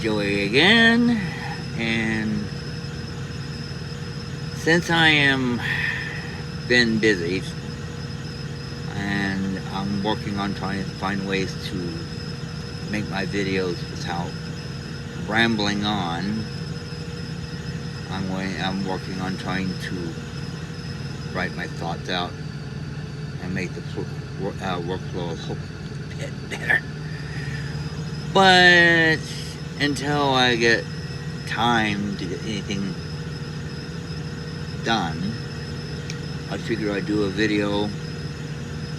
Joey again, and since I am been busy and I'm working on trying to find ways to make my videos without rambling on, I'm working on trying to write my thoughts out and make the workflow a little bit better. But until I get time to get anything done, I figure I'd do a video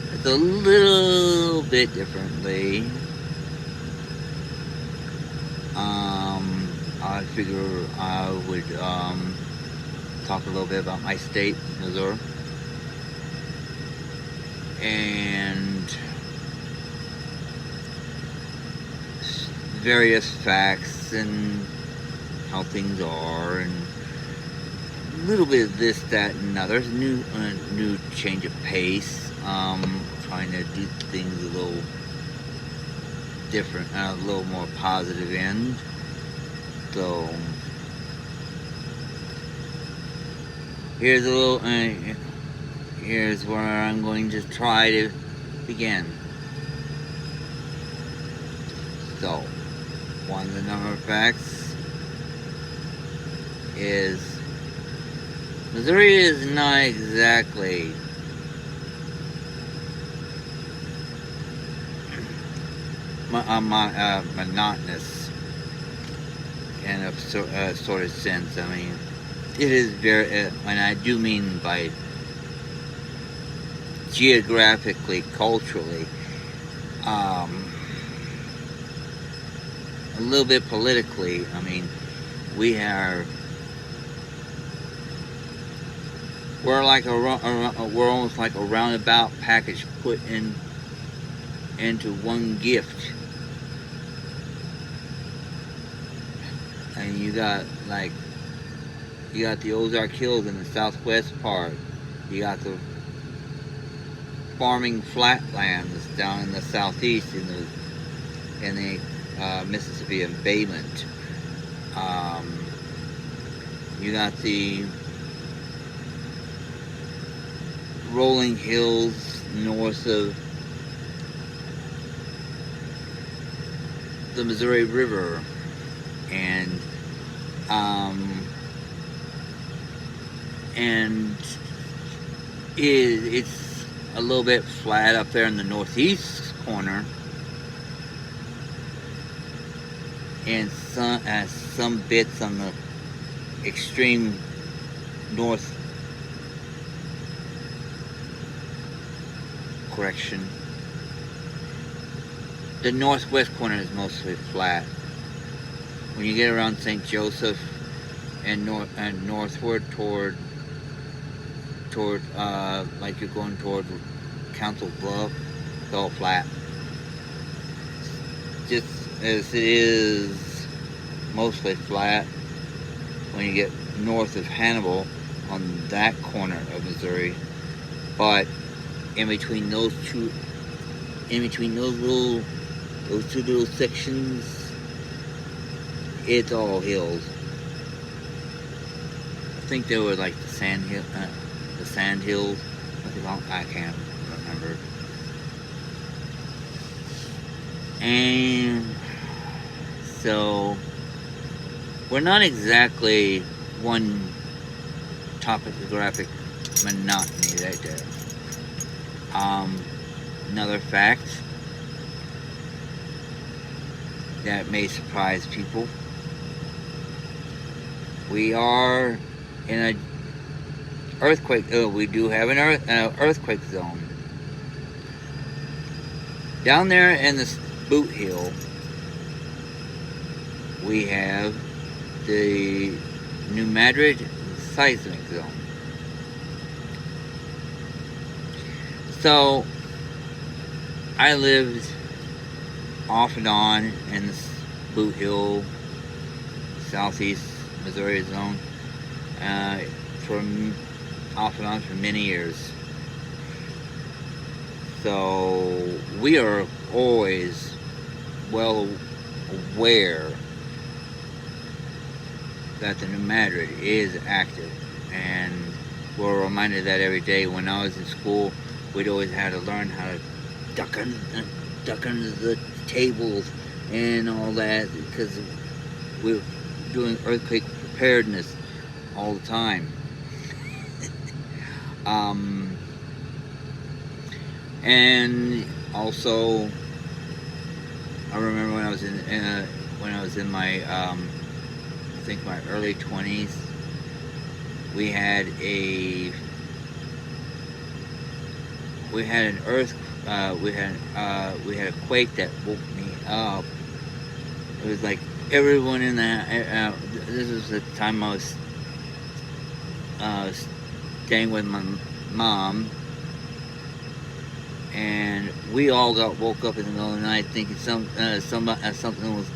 that's a little bit differently. I figure I would talk a little bit about my state, Missouri, and various facts and how things are, and a little bit of this, that, and others. New change of pace. Trying to do things a little different, a little more positive end. So here's here's where I'm going to try to begin. So, one of the number of facts is Missouri is not exactly monotonous in a sort of sense. I mean, it is very, and I do mean by geographically, culturally, a little bit politically. I mean, we're almost like a roundabout package put into one gift. And you got the Ozark Hills in the southwest part. You got the farming flatlands down in the southeast in the Mississippi embayment. You got the rolling hills north of the Missouri River, and it's a little bit flat up there in the northeast corner, and some bits on the extreme north. Correction. The northwest corner is mostly flat. When you get around St. Joseph and northward toward like you're going toward Council Bluff, it's all flat. Just as it is mostly flat when you get north of Hannibal on that corner of Missouri, but in between those two little sections, it's all hills. I think they were like the sand hills. I can't remember. And so we're not exactly one topographic monotony right there. Another fact that may surprise people: we are in an earthquake. We do have an earthquake zone down there in the Boot Hill. We have the New Madrid seismic zone. So I lived off and on in the Boot Hill, southeast Missouri zone, off and on for many years. So we are always well aware that the New Madrid is active, and we're reminded of that every day. When I was in school, we'd always had to learn how to duck under the tables and all that, because we were doing earthquake preparedness all the time. And also, I remember when I was in my I think my early 20s, we had an we had a quake that woke me up. It was like everyone in the this was the time I was staying with my mom, and we all got woke up in the middle of the night thinking something was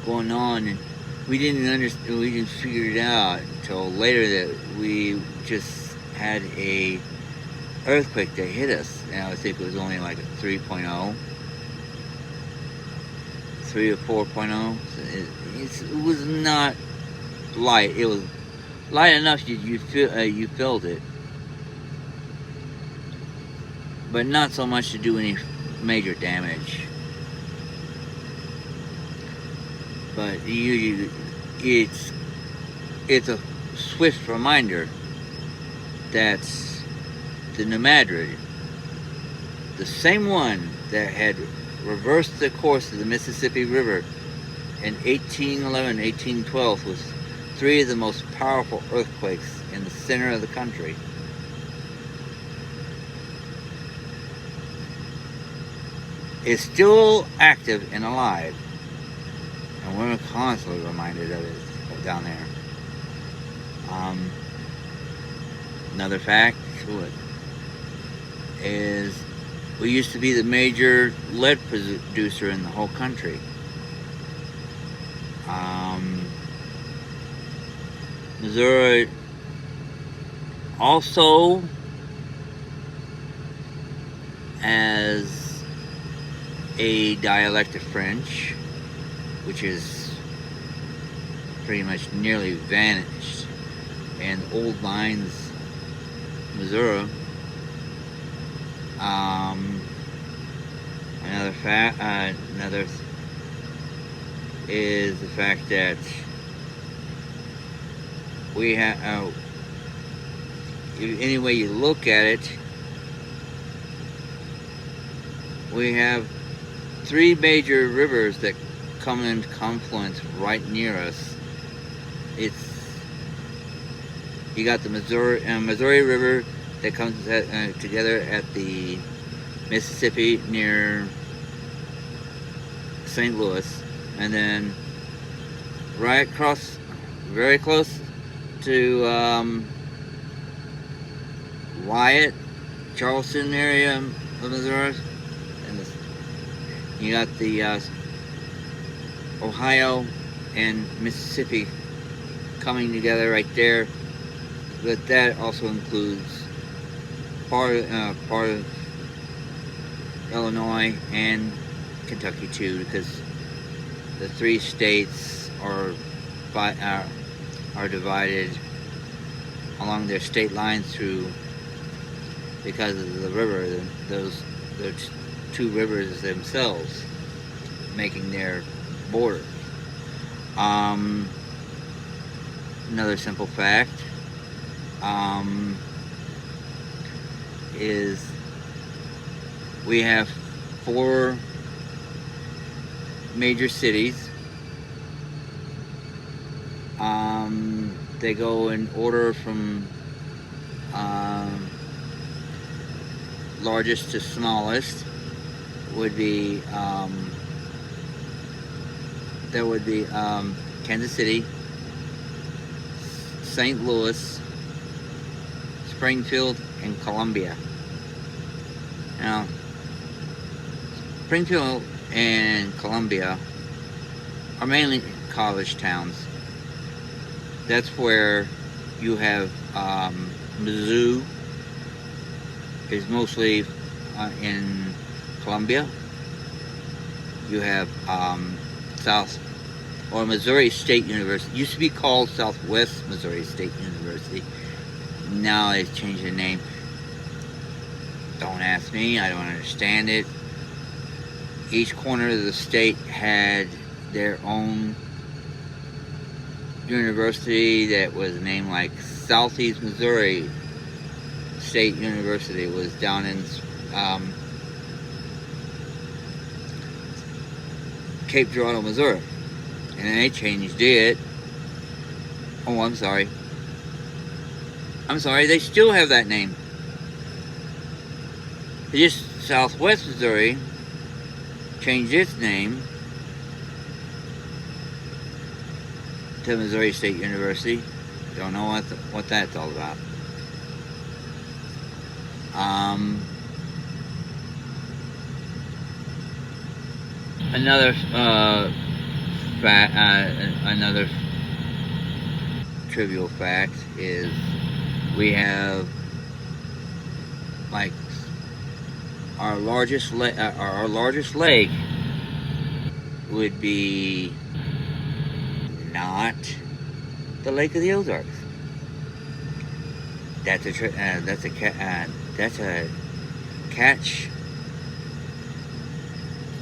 going on, and we didn't understand. We didn't figure it out until later that we just had a earthquake that hit us. And I think it was only like a 3.0, 3 or 4.0. It was not light. It was light enough you felt it, but not so much to do any major damage. But it's a swift reminder that the New Madrid, the same one that had reversed the course of the Mississippi River in 1811, 1812, was 3 of the most powerful earthquakes in the center of the country. Is still active and alive, and we're constantly reminded of it down there. Another fact is we used to be the major lead producer in the whole country. Missouri also has a dialect of French, which is pretty much nearly vanished, and Old Lines, Missouri. Another is the fact that we have, any way you look at it, we have 3 major rivers that come into confluence right near us. You got the Missouri River that comes together at the Mississippi near St. Louis, and then right across, very close to Wyatt, Charleston area of Missouri, and you got the Ohio and Mississippi coming together right there. But that also includes part of Illinois and Kentucky too, because the 3 states are divided along their state lines because of the river. Those 2 rivers themselves making their border. Another simple fact is we have 4 major cities. They go in order from largest to smallest. Would be there would be Kansas City, St. Louis, Springfield, and Columbia. Now, Springfield and Columbia are mainly college towns. That's where you have Mizzou is mostly in Columbia. You have South or Missouri State University. It used to be called Southwest Missouri State University. Now they've changed the name. Don't ask me, I don't understand it. Each corner of the state had their own university that was named like Southeast Missouri State University. It was down in Cape Girardeau, Missouri. And then they changed it. Oh, I'm sorry, they still have that name. They just Southwest Missouri changed its name to Missouri State University. Don't know what that's all about. Another another trivial fact is we have like our largest lake would be not the Lake of the Ozarks. That's a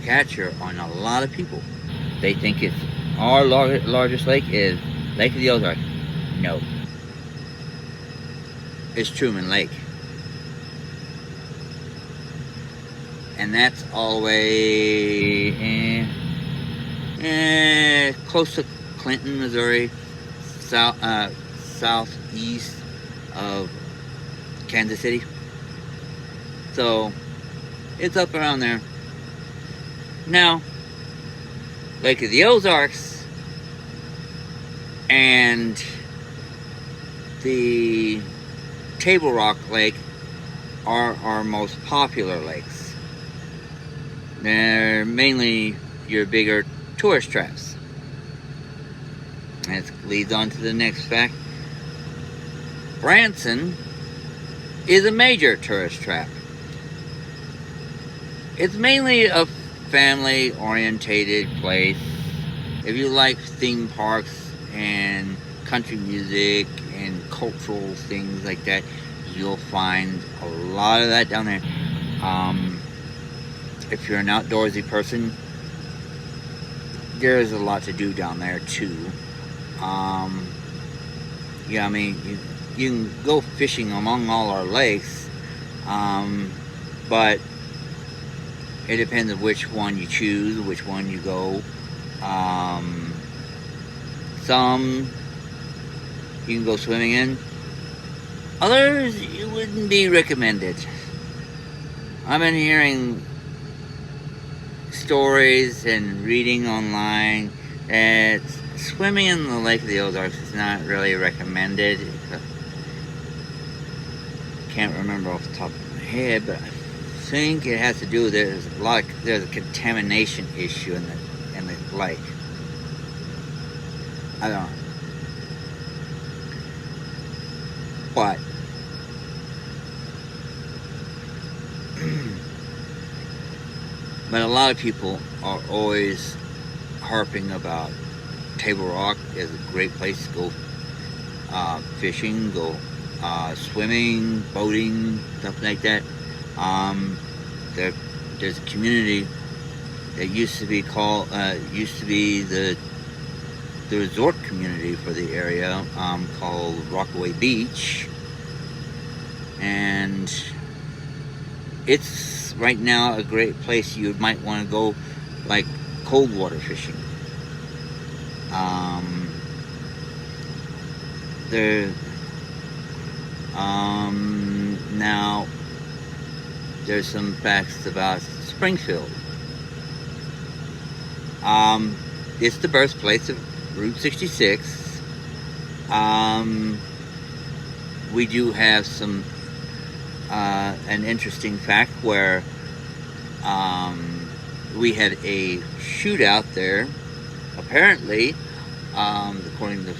catcher on a lot of people. They think it's our largest lake is Lake of the Ozarks. No, it's Truman Lake, and that's all the way close to Clinton, Missouri, southeast of Kansas City. So it's up around there. Now, Lake of the Ozarks and the Table Rock Lake are our most popular lakes. They're mainly your bigger tourist traps. And it leads on to the next fact. Branson is a major tourist trap. It's mainly a family-orientated place. If you like theme parks and country music and cultural things like that, you'll find a lot of that down there. If you're an outdoorsy person, there's a lot to do down there too. Yeah, I mean, you can go fishing among all our lakes, but it depends on which one you choose, which one you go. Some you can go swimming in. Others, it wouldn't be recommended. I've been hearing stories and reading online that swimming in the Lake of the Ozarks is not really recommended. Can't remember off the top of my head, but I think it has to do with there's a contamination issue in the lake. I don't know. But a lot of people are always harping about Table Rock is a great place to go fishing, go swimming, boating, stuff like that. There's a community that used to be the resort community for the area, called Rockaway Beach, and it's right now a great place you might want to go, like cold water fishing. Now there's some facts about Springfield. It's the birthplace of Route 66. We do have an interesting fact where we had a shootout there. Apparently, according to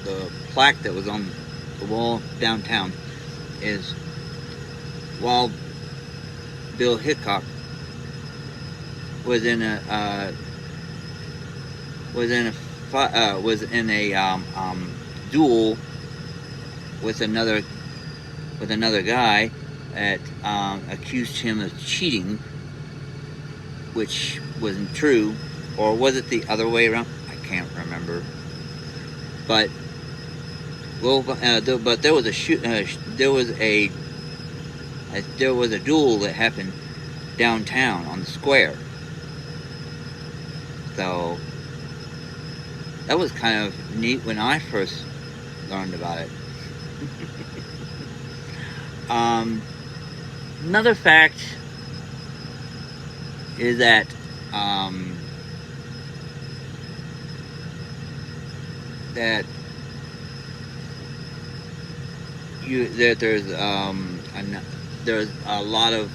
the plaque that was on the wall downtown, is while Bill Hickok was in a was in a duel with another guy that accused him of cheating, which wasn't true, or was it the other way around? I can't remember. But but there was a duel that happened downtown on the square. So that was kind of neat when I first learned about it. Another fact is that there's a lot of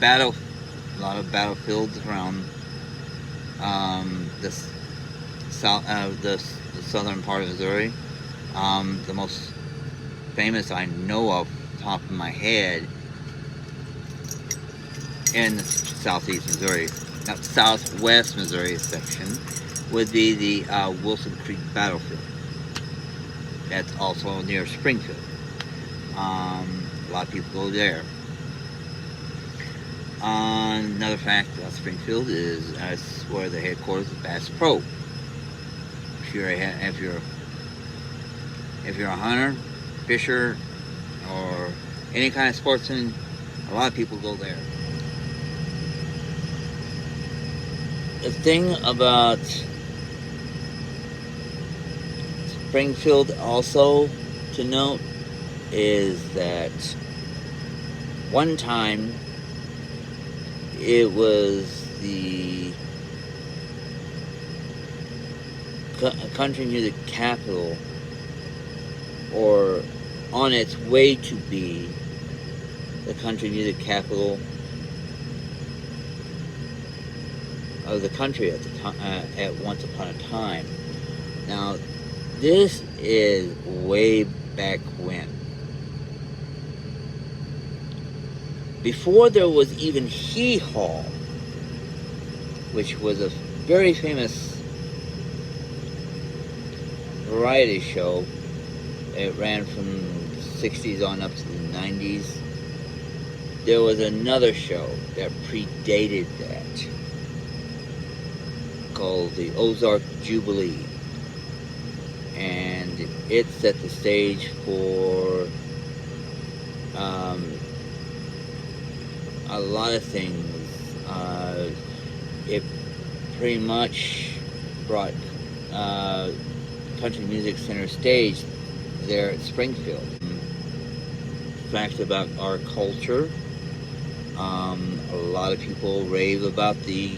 battlefields around the southern part of Missouri. The most famous I know of, top of my head, in southeast Missouri, southwest Missouri section, would be the Wilson Creek battlefield. That's also near Springfield. A lot of people go there. Another fact about Springfield is that's where the headquarters of Bass Pro. If you're a hunter, fisher, or any kind of sportsman, a lot of people go there. The thing about Springfield also to note is that one time it was the country near the capital, or on its way to be the country near the capital of the country at the time, at once upon a time. Now, this is way back when. Before there was even Hee Haw, which was a very famous variety show. It ran from the 60s on up to the 90s. There was another show that predated that called the Ozark Jubilee. And it set the stage for a lot of things. It pretty much brought country music center stage there at Springfield. Facts about our culture. A lot of people rave about the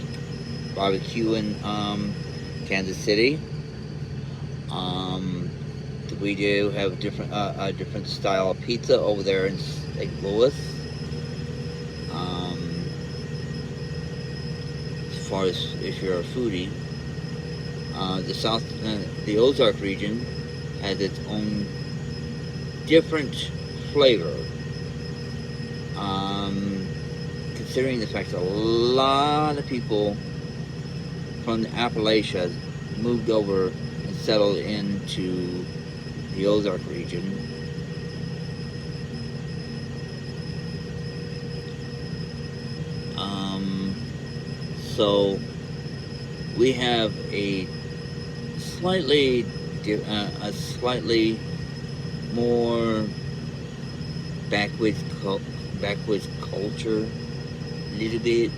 barbecue in Kansas City. We do have a different style of pizza over there in St. Louis. As far as if you're a foodie, the Ozark region has its own different flavor. Considering the fact that a lot of people from the Appalachians moved over and settled into the Ozark region. So we have a slightly more backwoods culture, a little bit.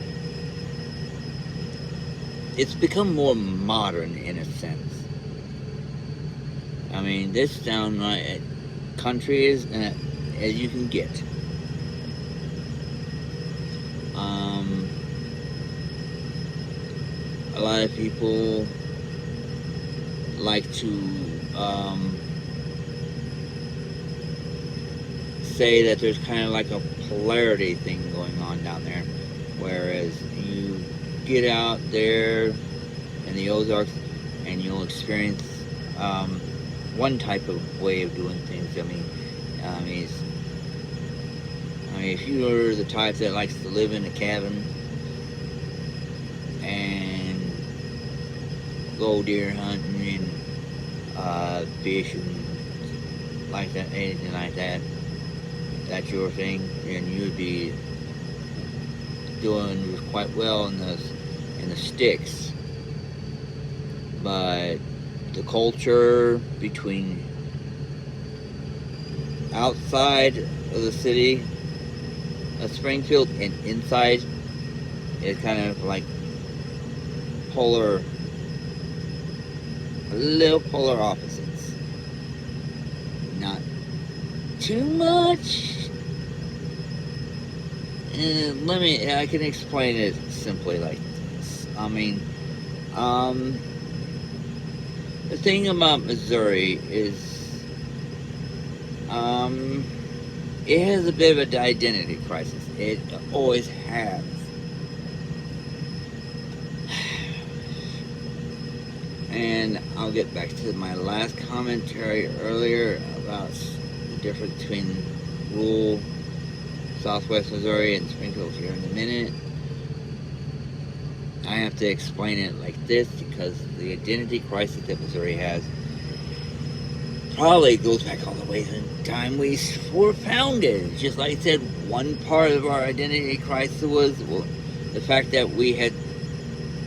It's become more modern in a sense. I mean, this downright country is as you can get. A lot of people like to say that there's kind of like a polarity thing going on down there, whereas you get out there in the Ozarks and you'll experience one type of way of doing things. I mean, if you're the type that likes to live in a cabin and go deer hunting and fish and like that, anything like that, that's your thing, and you'd be doing quite well in the sticks. But the culture between outside of the city of Springfield and inside is kind of like little polar opposites. Not too much. I can explain it simply like this. I mean, the thing about Missouri is, it has a bit of an identity crisis. It always has. And I'll get back to my last commentary earlier about the difference between rural Southwest Missouri and Springfield here in a minute. I have to explain it like this because the identity crisis that Missouri has probably goes back all the way to the time we were founded. Just like I said, one part of our identity crisis was the fact that we had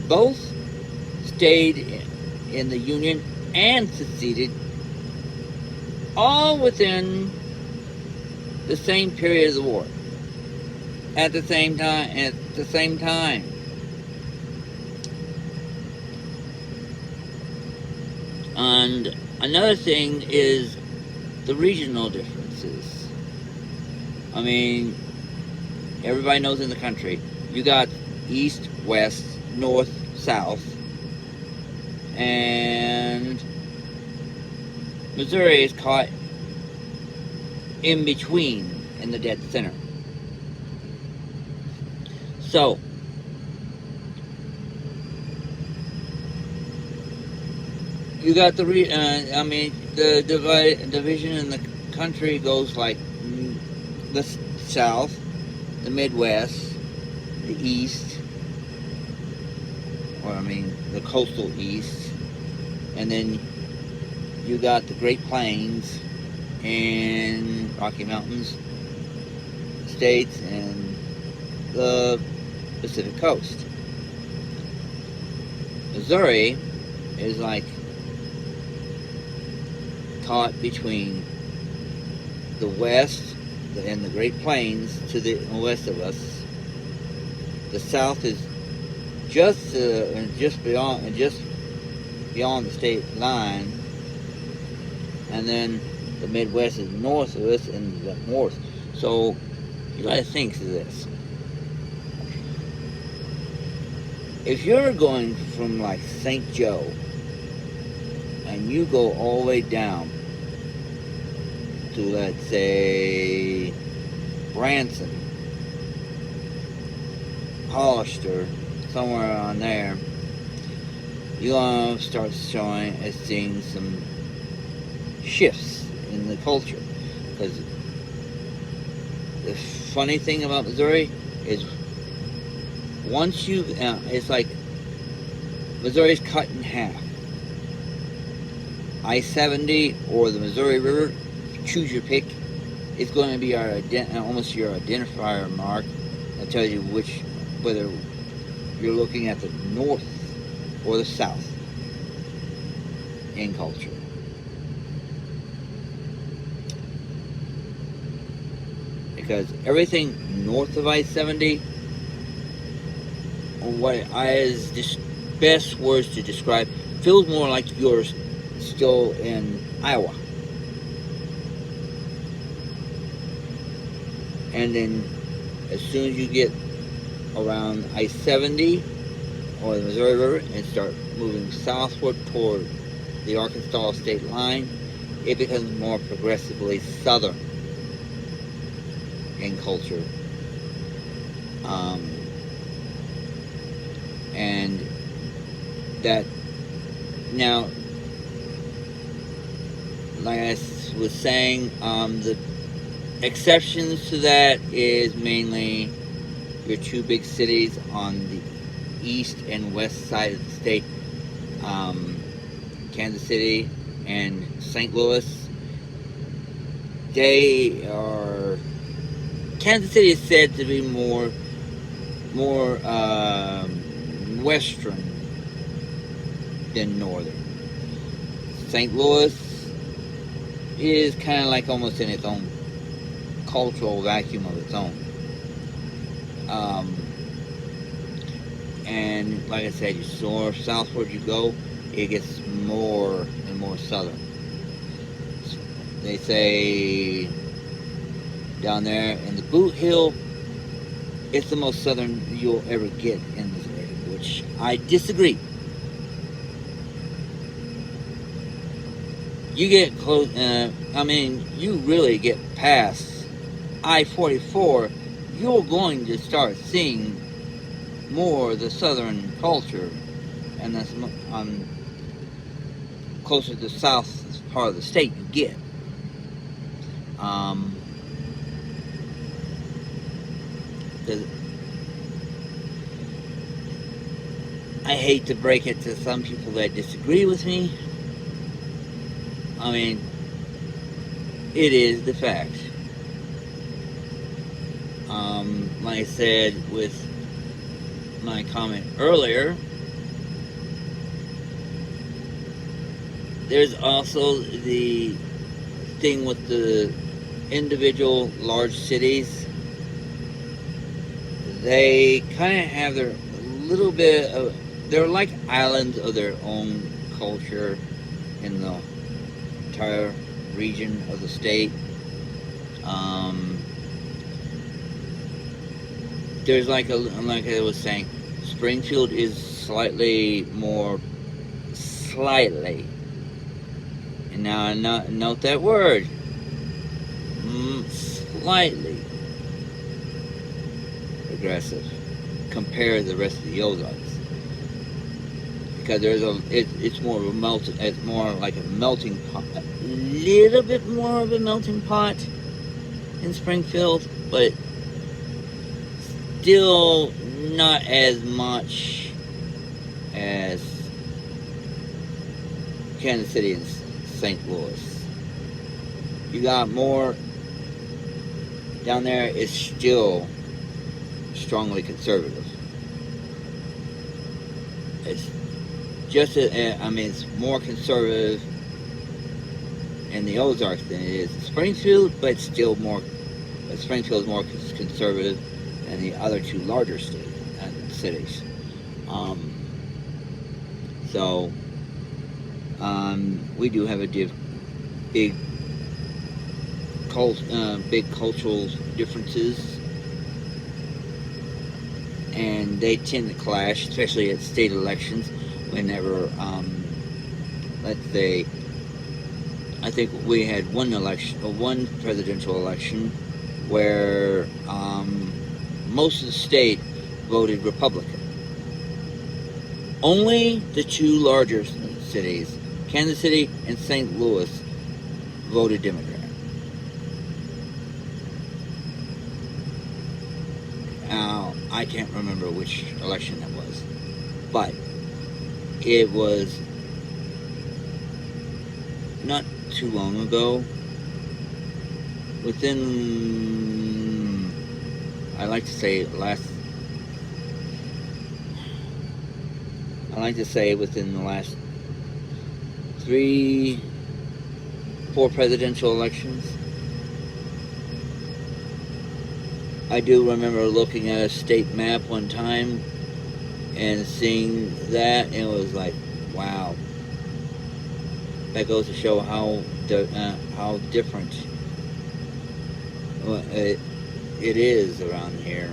both stayed in the Union and seceded all within the same period of the war. At the same time. And another thing is the regional differences. I mean, everybody knows in the country, you got east, west, north, south, and Missouri is caught in between in the dead center. So, you got the division in the country goes like the South, the Midwest, the East, the coastal East, and then you got the Great Plains and Rocky Mountains states and the Pacific Coast. Missouri is like caught between the West and the Great Plains to the west of us. The South is just beyond the state line, and then the Midwest is north of us and the north. So you got to think of this. If you're going from like St. Joe and you go all the way down to, let's say, Branson, Hollister, somewhere on there, you're going to start seeing some shifts in the culture. Because the funny thing about Missouri is once it's like Missouri's cut in half. I-70 or the Missouri River, choose your pick. It's going to be almost your identifier mark that tells you whether you're looking at the north or the south in culture. Because everything north of I-70, what is just best words to describe, feels more like you're still in Iowa. And then as soon as you get around I-70 or the Missouri River and start moving southward toward the Arkansas state line, it becomes more progressively southern in culture. And that now, like I was saying, the exceptions to that is mainly your two big cities on the east and west side of the state, Kansas City and St. Louis, they are. Kansas City is said to be more western than northern. St. Louis is kind of like almost in its own cultural vacuum of its own. And like I said, the more southward you go, it gets more and more southern. They say down there in the Boot Hill, it's the most southern you'll ever get in this area, which I disagree. You get close, you really get past I-44, you're going to start seeing more of the southern culture, and that's closer to the south part of the state you get. I hate to break it to some people that disagree with me. I mean, it is the fact. Like I said with my comment earlier, there's also the thing with the individual large cities. They kind of have their little bit of, they're like islands of their own culture in the entire region of the state. There's like I was saying, Springfield is slightly, and now I note that word, slightly aggressive compared to the rest of the Ozarks, because it's more of a it's more like a melting pot, a little bit more of a melting pot in Springfield, but still not as much as Kansas City and St. Louis. You got more down there. Is still strongly conservative. It's just it's more conservative in the Ozarks than it is in Springfield, but still more. But Springfield is more conservative than the other two larger cities. We do have a big cultural differences, and they tend to clash, especially at state elections. Whenever, let's say, I think we had one presidential election where most of the state voted Republican. Only the two larger cities, Kansas City and St. Louis, voted Democrat. Now, I can't remember which election that was, but it was not too long ago. Within, I like to say within the last 4 presidential elections. I do remember looking at a state map one time and seeing that, and it was like, wow. That goes to show how different it is around here.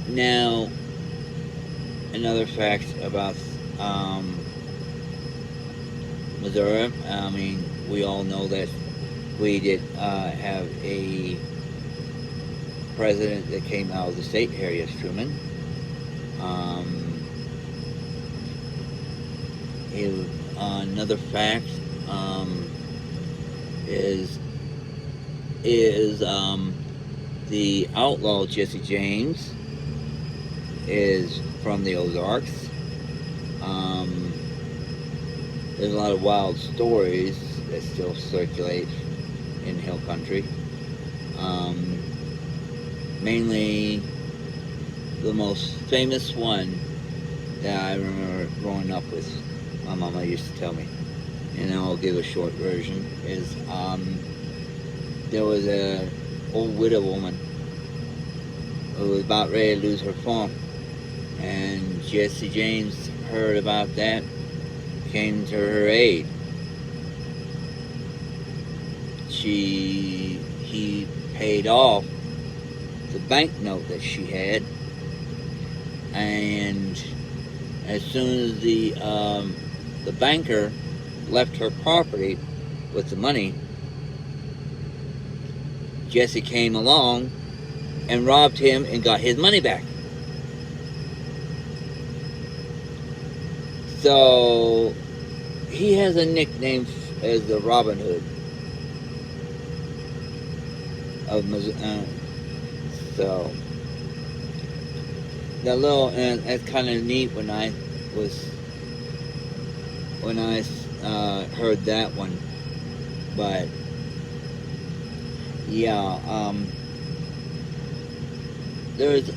Now, another fact about Missouri. I mean, we all know that we did have a president that came out of the state, Harry S. Truman. Another fact is the outlaw Jesse James is from the Ozarks. Um, there's a lot of wild stories that still circulate in hill country. Mainly the most famous one that I remember growing up with, my mama used to tell me, and I'll give a short version, is there was a old widow woman who was about ready to lose her farm, and Jesse James heard about that, came to her aid. He paid off the banknote that she had, and as soon as the banker left her property with the money, Jesse came along and robbed him and got his money back. So he has a nickname as the Robin Hood of Missouri. So that little, and that's kind of neat when I heard that one. But yeah, there's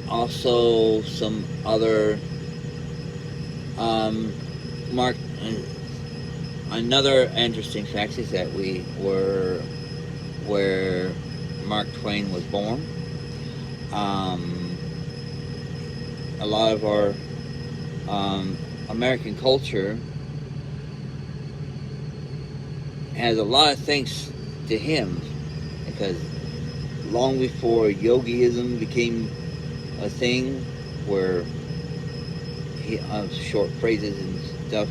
also some other Mark. Another interesting fact is that we were where Mark Twain was born. A lot of our American culture has a lot of thanks to him, because long before yogiism became a thing, where he short phrases and stuff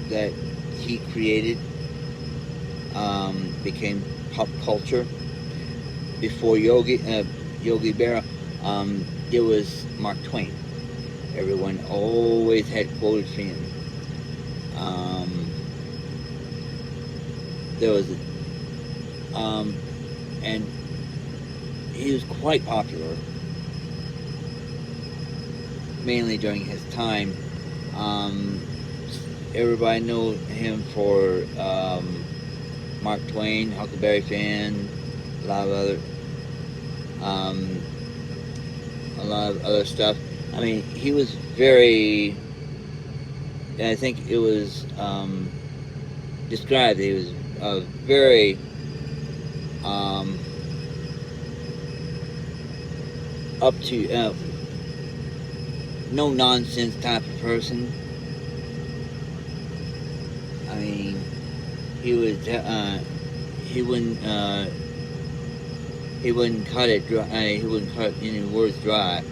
that he created became pop culture. Before Yogi Berra, there was Mark Twain. Everyone always had quoted from him. There was, and he was quite popular, mainly during his time. Everybody knew him for Mark Twain, Huckleberry Finn, a lot of other stuff. I mean, he was very, I think it was described, he was a very up to no nonsense type of person. I mean, he wouldn't cut it dry. He wouldn't cut any words dry.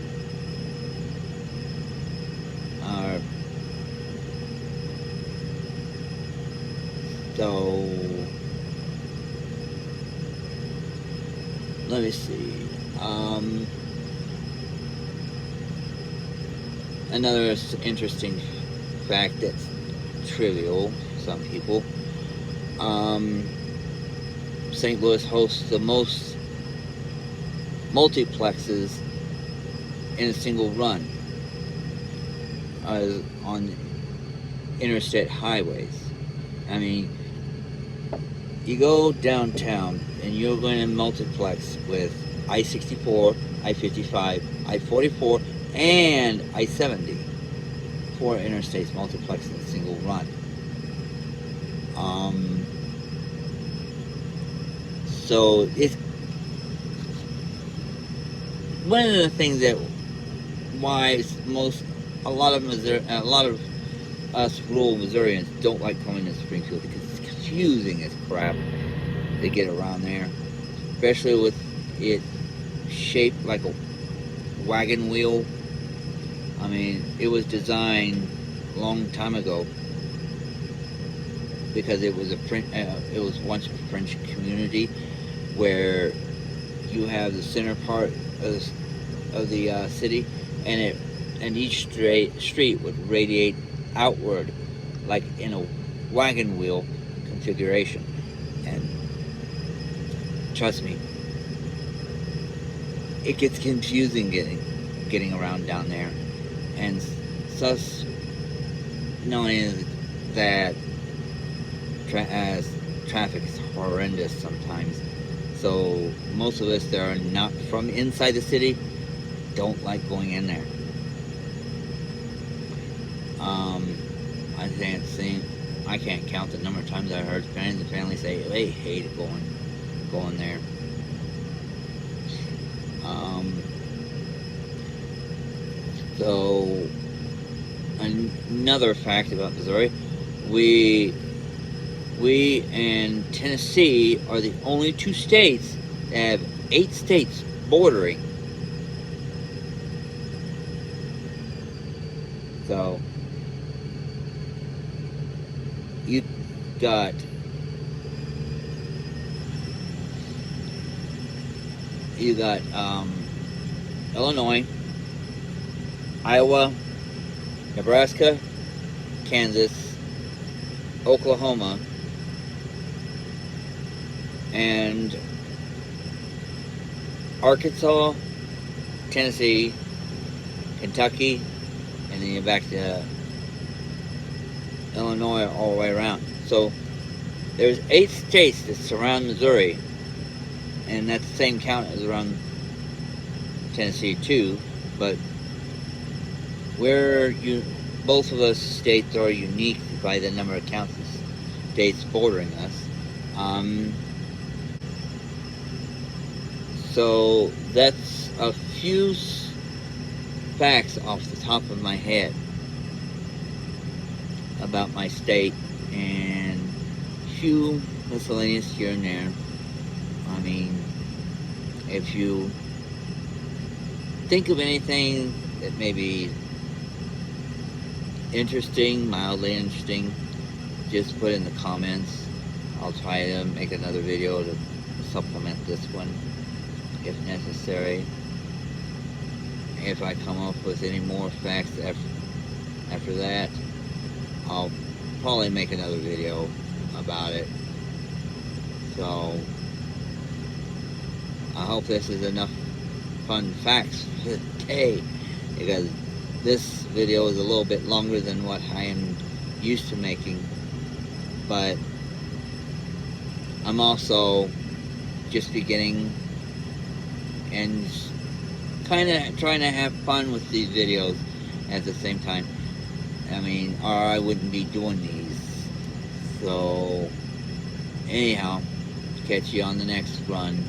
So let me see. Another interesting fact that's trivial to some people. St. Louis hosts the most multiplexes in a single run on interstate highways. I mean, you go downtown and you're going to multiplex with I-64, I-55, I-44, and I-70. 4 interstates multiplex in a single run. So it's one of the things that why a lot of us rural Missourians don't like coming to Springfield, because it's confusing as crap to get around there, especially with it shaped like a wagon wheel. I mean, it was designed a long time ago because it was it was once a French community, where you have the center part of the city, and each street would radiate outward like in a wagon wheel configuration. And trust me, it gets confusing getting around down there. And thus, not only is that traffic is horrendous sometimes, so most of us that are not from inside the city don't like going in there. I can't count the number of times I heard friends and family say they hated going there. So another fact about Missouri, we and Tennessee are the only two states that have 8 states bordering. So you got Illinois, Iowa, Nebraska, Kansas, Oklahoma, and Arkansas, Tennessee, Kentucky, and then you're back to Illinois all the way around. So there's 8 states that surround Missouri, and that's the same count as around Tennessee too, but both of those states are unique by the number of counts of states bordering us. So that's a few facts off the top of my head about my state, and a few miscellaneous here and there. I mean, if you think of anything that may be interesting, mildly interesting, just put in the comments. I'll try to make another video to supplement this one if necessary. If I come up with any more facts after that, I'll probably make another video about it. So I hope this is enough fun facts for today, because this video is a little bit longer than what I am used to making, but I'm also just beginning and kind of trying to have fun with these videos at the same time. I mean, or I wouldn't be doing these. So anyhow, catch you on the next run.